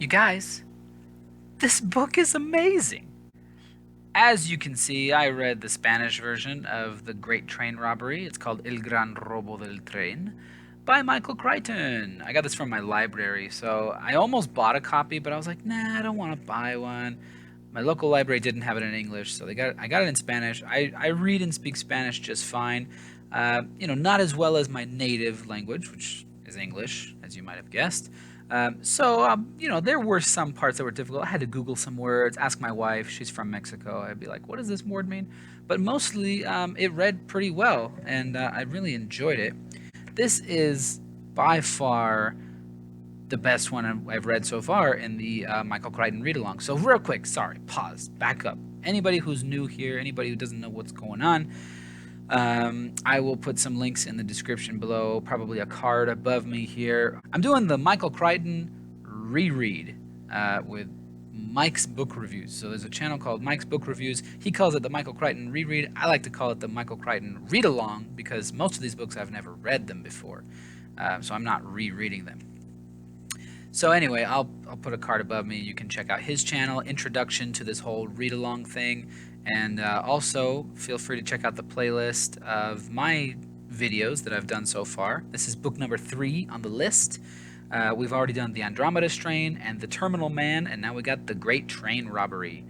You guys, this book is amazing. As you can see, I read the Spanish version of The Great Train Robbery. It's called El Gran Robo del Tren by Michael Crichton. I got this from my library, so I almost bought a copy, but I was like, nah, I don't want to buy one. My local library didn't have it in English, so I got it in Spanish. I read and speak Spanish just fine. Not as well as my native language, which is English, as you might have guessed. There were some parts that were difficult. I had to Google some words, ask my wife. She's from Mexico. I'd be like, what does this word mean? But mostly, it read pretty well, and I really enjoyed it. This is by far the best one I've read so far in the Michael Crichton read-along. So real quick, sorry, pause, back up. Anybody who's new here, anybody who doesn't know what's going on, I will put some links in the description below, probably a card above me here. I'm doing the Michael Crichton reread with Mike's Book Reviews. So there's a channel called Mike's Book Reviews. He calls it the Michael Crichton reread. I like to call it the Michael Crichton read-along because most of these books I've never read them before. So I'm not rereading them. So anyway, I'll put a card above me. You can check out his channel, introduction to this whole read-along thing. And also, feel free to check out the playlist of my videos that I've done so far. This is book number 3 on the list. We've already done the Andromeda Strain and the Terminal Man, and now we got the Great Train Robbery.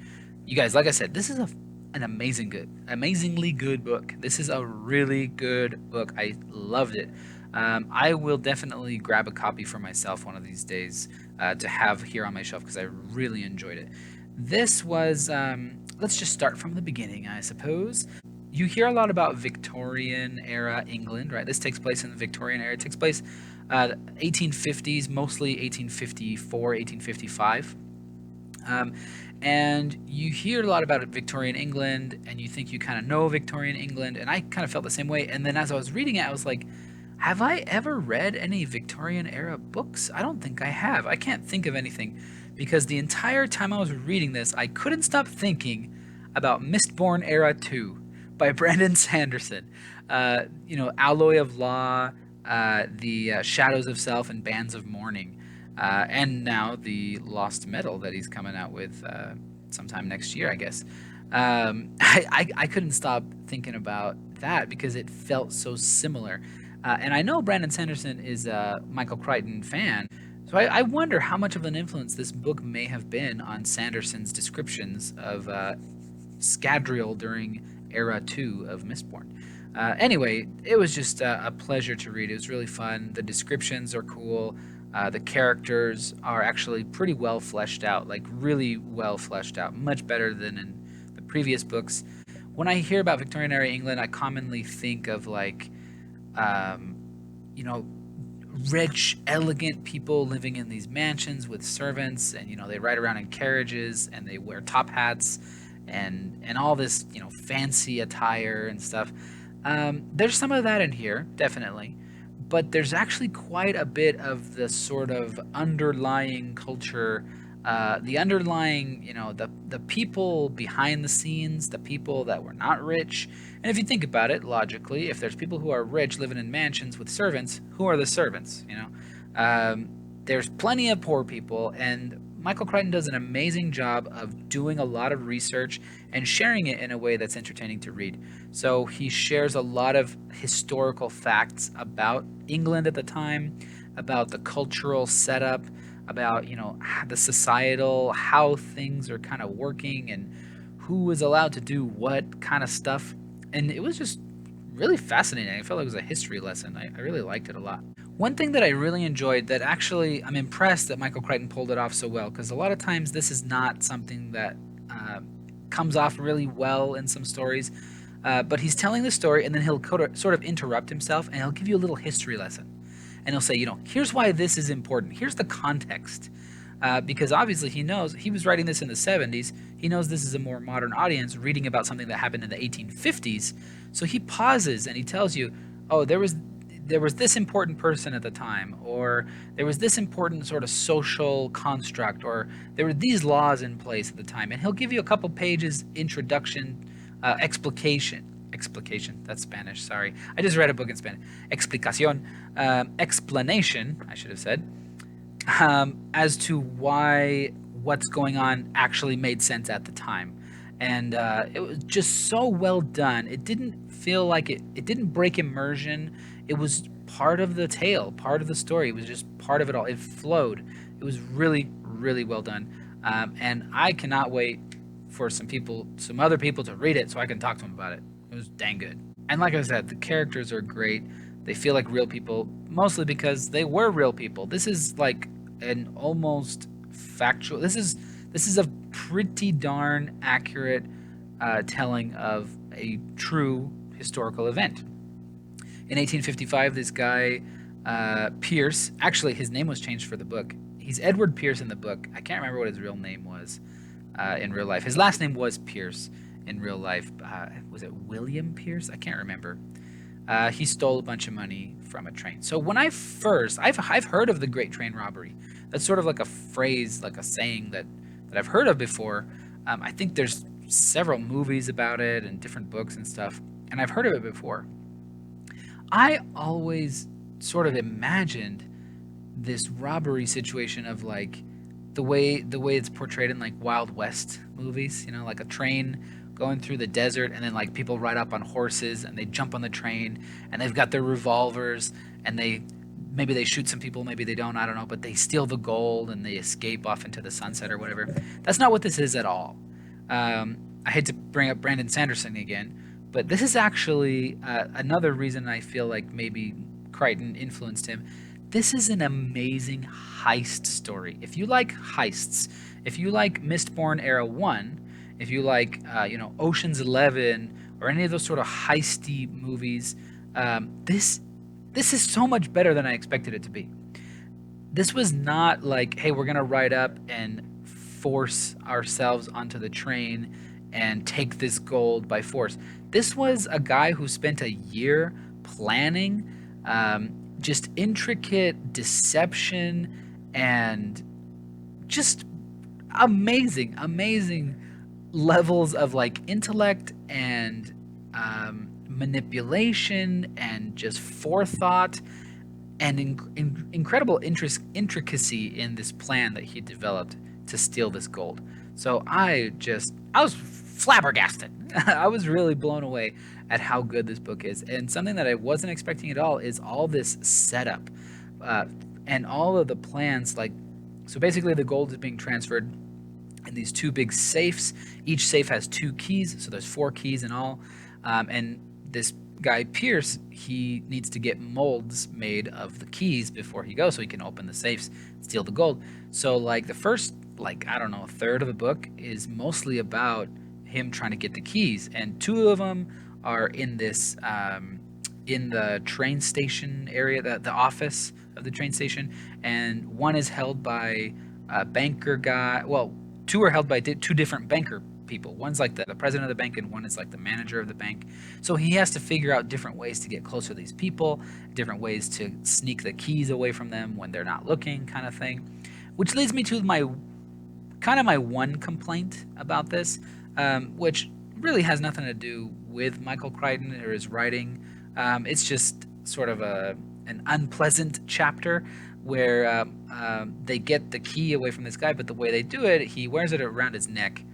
You guys, like I said, this is an amazingly good book. This is a really good book. I loved it. I will definitely grab a copy for myself one of these days to have here on my shelf because I really enjoyed it. This was, let's just start from the beginning, I suppose. You hear a lot about Victorian era England, right? This takes place in the Victorian era. It takes place 1850s, mostly 1854, 1855. And you hear a lot about Victorian England, and you think you kind of know Victorian England, and I kind of felt the same way. And then as I was reading it, I was like, have I ever read any Victorian era books? I don't think I have. I can't think of anything because the entire time I was reading this, I couldn't stop thinking about Mistborn Era 2 by Brandon Sanderson. Alloy of Law, the Shadows of Self, and Bands of Mourning. And now the Lost Metal that he's coming out with sometime next year, I guess. I couldn't stop thinking about that because it felt so similar. And I know Brandon Sanderson is a Michael Crichton fan, so I wonder how much of an influence this book may have been on Sanderson's descriptions of Scadrial during Era 2 of Mistborn. Anyway, it was just a pleasure to read. It was really fun. The descriptions are cool. The characters are actually pretty well fleshed out, like really well fleshed out, much better than in the previous books. When I hear about Victorian era England, I commonly think of like rich, elegant people living in these mansions with servants, and they ride around in carriages and they wear top hats and all this fancy attire and stuff. There's some of that in here, definitely, but there's actually quite a bit of the sort of underlying culture, the underlying, the people behind the scenes, the people that were not rich. And if you think about it logically, if there's people who are rich living in mansions with servants, who are the servants? There's plenty of poor people, and Michael Crichton does an amazing job of doing a lot of research and sharing it in a way that's entertaining to read. So he shares a lot of historical facts about England at the time, about the cultural setup, about the societal, how things are kind of working and who is allowed to do what kind of stuff. And it was just really fascinating. I felt like it was a history lesson. I really liked it a lot. One thing that I really enjoyed, that actually I'm impressed that Michael Crichton pulled it off so well, because a lot of times this is not something that comes off really well in some stories, but he's telling the story and then he'll sort of interrupt himself and he'll give you a little history lesson. And he'll say, here's why this is important. Here's the context. Because obviously he knows, he was writing this in the 70s. He knows this is a more modern audience reading about something that happened in the 1850s. So he pauses and he tells you, oh, there was this important person at the time, or there was this important sort of social construct, or there were these laws in place at the time. And he'll give you a couple pages introduction, explication, that's Spanish, sorry. I just read a book in Spanish. Explicación, explanation, I should have said. as to why what's going on actually made sense at the time. And it was just so well done. It didn't feel like it didn't break immersion. It was part of the tale, part of the story. It was just part of it all. It flowed. It was really, really well done. And I cannot wait for some other people to read it so I can talk to them about it. It was dang good. And like I said, the characters are great. They feel like real people, mostly because they were real people. This is like an almost factual. This is a pretty darn accurate telling of a true historical event. In 1855, this guy Pierce. Actually, his name was changed for the book. He's Edward Pierce in the book. I can't remember what his real name was in real life. His last name was Pierce in real life. Was it William Pierce? I can't remember. He stole a bunch of money from a train. So when I've heard of the Great Train Robbery. That's sort of like a phrase, like a saying that I've heard of before. I think there's several movies about it and different books and stuff, and I've heard of it before. I always sort of imagined this robbery situation of like the way it's portrayed in like Wild West movies, like a train going through the desert and then like people ride up on horses and they jump on the train and they've got their revolvers and they maybe they shoot some people, maybe they don't, I don't know, but they steal the gold and they escape off into the sunset or whatever. That's not what this is at all. I hate to bring up Brandon Sanderson again, but this is actually another reason I feel like maybe Crichton influenced him. This is an amazing heist story. If you like heists, if you like Mistborn Era 1, if you like, Ocean's 11 or any of those sort of heisty movies, this is so much better than I expected it to be. This was not like, hey, we're gonna ride up and force ourselves onto the train and take this gold by force. This was a guy who spent a year planning, just intricate deception and just amazing, amazing levels of like intellect and manipulation and just forethought and incredible intricacy in this plan that he developed to steal this gold. So I was flabbergasted. I was really blown away at how good this book is. And something that I wasn't expecting at all is all this setup uh, and all of the plans. Like, so basically, the gold is being transferred in these two big safes. Each safe has two keys, so there's four keys in all. And this guy Pierce, he needs to get molds made of the keys before he goes, so he can open the safes, steal the gold. So like the first, like I don't know, a third of the book is mostly about him trying to get the keys, and two of them are in this in the train station area, the office of the train station, and one is held by a banker guy. Well, two are held by two different banker people. One's like the president of the bank, and one is like the manager of the bank. So he has to figure out different ways to get closer to these people, different ways to sneak the keys away from them when they're not looking, kind of thing. Which leads me to my one complaint about this, which really has nothing to do with Michael Crichton or his writing. It's just sort of an unpleasant chapter where they get the key away from this guy, but the way they do it, he wears it around his neck.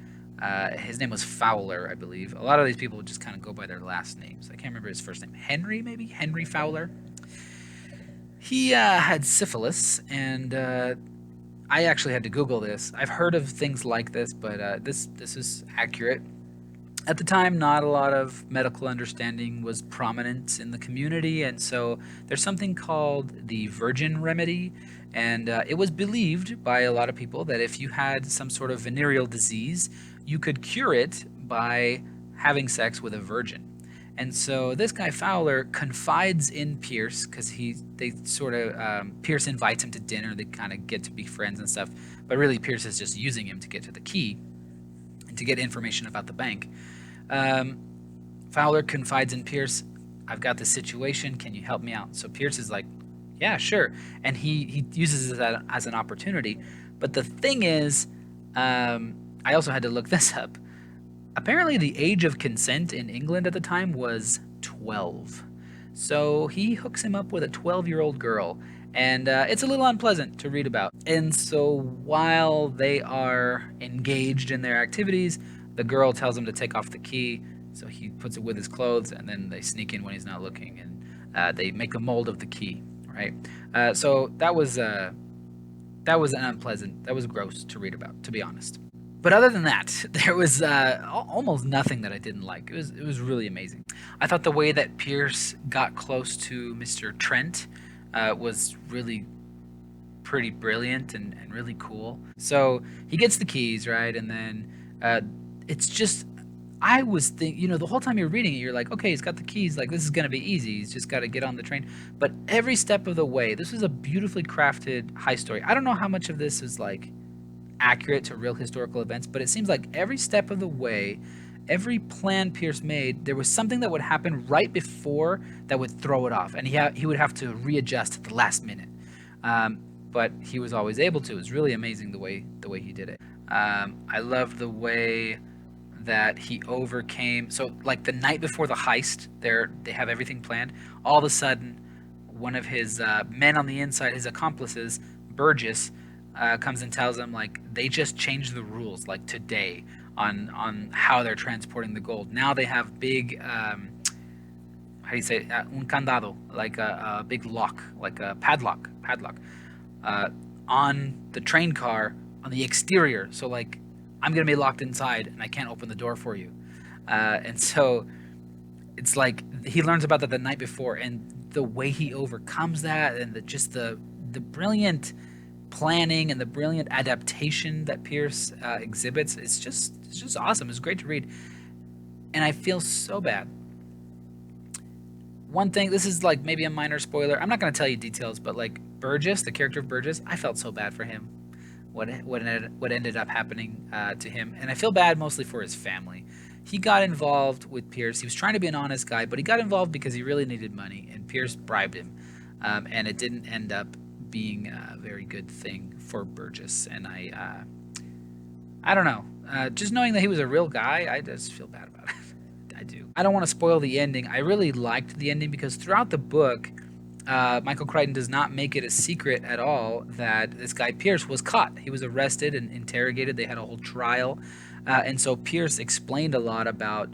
His name was Fowler, I believe. A lot of these people just kind of go by their last names. I can't remember his first name. Henry, maybe? Henry Fowler. He had syphilis, and I actually had to Google this. I've heard of things like this, but this is accurate. At the time, not a lot of medical understanding was prominent in the community, and so there's something called the virgin remedy, and it was believed by a lot of people that if you had some sort of venereal disease, you could cure it by having sex with a virgin. And so this guy Fowler confides in Pierce because they sort of Pierce invites him to dinner. They kind of get to be friends and stuff, but really Pierce is just using him to get to the key and to get information about the bank. Um, Fowler confides in Pierce, I've got this situation. Can you help me out? So Pierce is like, yeah, sure. And he uses it as an opportunity. But the thing is, I also had to look this up. Apparently, the age of consent in England at the time was 12. So he hooks him up with a 12-year-old girl. and it's a little unpleasant to read about. And so while they are engaged in their activities, the girl tells him to take off the key. So he puts it with his clothes, and then they sneak in when he's not looking, and they make a mold of the key, right? So that was unpleasant. That was gross to read about, to be honest. But other than that, there was almost nothing that I didn't like. It was really amazing. I thought the way that Pierce got close to Mr. Trent was really pretty brilliant and really cool. So he gets the keys, right? And then it's just, I was thinking, the whole time you're reading it, you're like, okay, he's got the keys. Like, this is going to be easy. He's just got to get on the train. But every step of the way, this was a beautifully crafted heist story. I don't know how much of this is like accurate to real historical events, but it seems like every step of the way, every plan Pierce made, there was something that would happen right before that would throw it off, and he would have to readjust at the last minute. But he was always able to. It was really amazing the way he did it. I love the way that he overcame. So, like the night before the heist, they have everything planned. All of a sudden, one of his men on the inside, his accomplices, Burgess, comes and tells him like they just changed the rules like today on how they're transporting the gold. Now they have big how do you say it? Un candado, like a big lock, like a padlock on the train car on the exterior. So like I'm gonna be locked inside and I can't open the door for you. And so it's like he learns about that the night before, and the way he overcomes that, and the brilliant planning and the brilliant adaptation that Pierce exhibits, it's just awesome. It's great to read, and I feel so bad. One thing, this is like maybe a minor spoiler. I'm not going to tell you details, but like Burgess, the character of Burgess, I felt so bad for him. What ended up happening to him, and I feel bad mostly for his family. He got involved with Pierce. He was trying to be an honest guy, but he got involved because he really needed money, and Pierce bribed him, and it didn't end up being a very good thing for Burgess. And I don't know. Just knowing that he was a real guy, I just feel bad about it. I do. I don't want to spoil the ending. I really liked the ending because throughout the book, Michael Crichton does not make it a secret at all that this guy Pierce was caught. He was arrested and interrogated. They had a whole trial. And so Pierce explained a lot about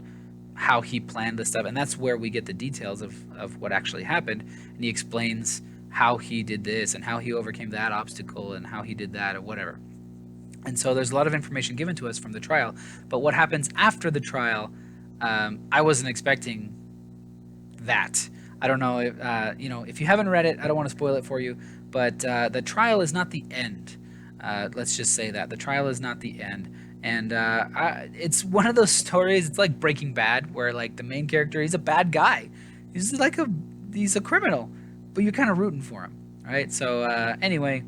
how he planned this stuff. And that's where we get the details of what actually happened. And he explains how he did this and how he overcame that obstacle and how he did that or whatever. And so there's a lot of information given to us from the trial. But what happens after the trial, I wasn't expecting that. I don't know, if you haven't read it, I don't want to spoil it for you, but the trial is not the end. Let's just say that. The trial is not the end. And it's one of those stories, it's like Breaking Bad, where like the main character, he's a bad guy. He's a criminal, but you're kind of rooting for him, right? So anyway,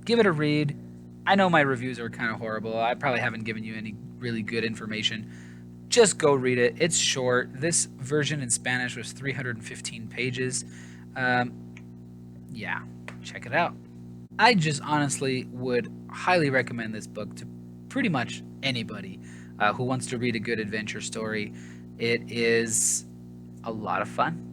give it a read. I know my reviews are kind of horrible. I probably haven't given you any really good information. Just go read it. It's short. This version in Spanish was 315 pages. Yeah, check it out. I just honestly would highly recommend this book to pretty much anybody who wants to read a good adventure story. It is a lot of fun.